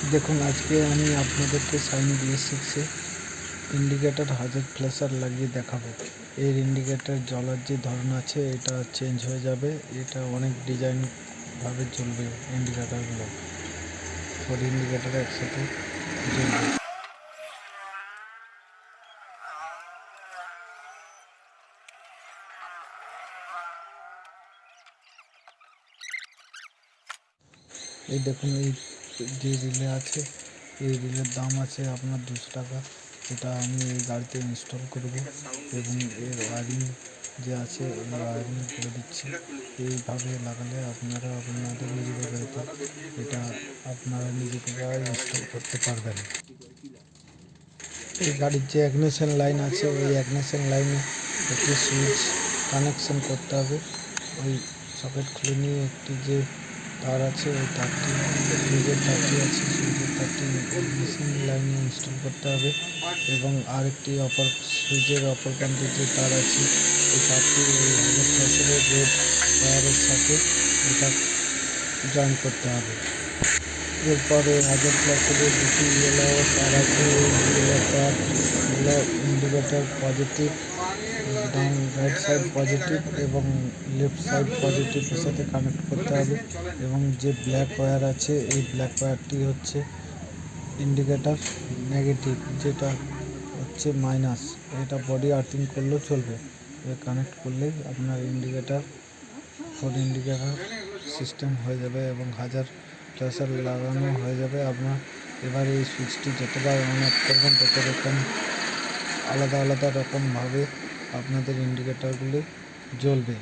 দেখুন, আজকে আমি আপনাদেরকে শাইন BS6 ইন্ডিকেটর হাজার ফ্ল্যাশার লাগিয়ে দেখাবো। এর ইন্ডিকেটর জ্বলার যে ধরন আছে এটা চেঞ্জ হয়ে যাবে। এটা অনেক ডিজাইন ভাবে জ্বলবে ইন্ডিকেটরগুলো। 4 ইন্ডিকেটর একসাথে জ্বলবে। এই দেখুন, এই যে রিলে আছে, এই রিলের দাম আছে আপনার 200 টাকা। এটা আমি এই গাড়িতে ইনস্টল করব এবং এর ওয়ারিং যে আছে এই ওয়ারিং করে দিচ্ছি। এইভাবে লাগালে আপনারা আপনাদের নিজেদের গাড়িতে এটা আপনারা নিজেরা ইনস্টল করতে পারবেন। এই গাড়ির যে ইগনিশন লাইন আছে ওই ইগনিশন লাইনে একটি সুইচ কানেকশন করতে হবে। ওই সকেট খুলে নিয়ে একটি যে তার আছে ওই তারটি, সুইচের তারটি আছে, সুইচের তারটি মেশিন লাইনে ইনস্টল করতে হবে এবং আরেকটি অপর সুইচের অপর প্রান্তে যে তার আছে ওই তারটি ওই হাজার ফ্ল্যাশের রেড ওয়্যারের সাথে এটা জয়েন করতে হবে। এরপরে হাজার ফ্ল্যাশের দুটি ইয়েলো তার আছে, ওই ইয়েলো তারগুলো indicator positive, done right side positive এবং লেফট সাইড পজিটিভের সাথে কানেক্ট করতে হবে এবং যে ব্ল্যাক ওয়্যার আছে এই ব্ল্যাক ওয়্যারটি হচ্ছে ইন্ডিকেটর নেগেটিভ, যেটা হচ্ছে মাইনাস। এটা বডি আর্থিং করলেও চলবে। কানেক্ট করলেই আপনার ইন্ডিকেটর 4 ইন্ডিকেটর সিস্টেম হয়ে যাবে এবং হাজার ফ্ল্যাশার লাগানো হয়ে যাবে আপনার। এবার এই সুইচটি যতবার অন অফ করবেন তত রকম আলাদা আলাদা রকমভাবে আপনাদের ইন্ডিকেটরগুলি জ্বলবে।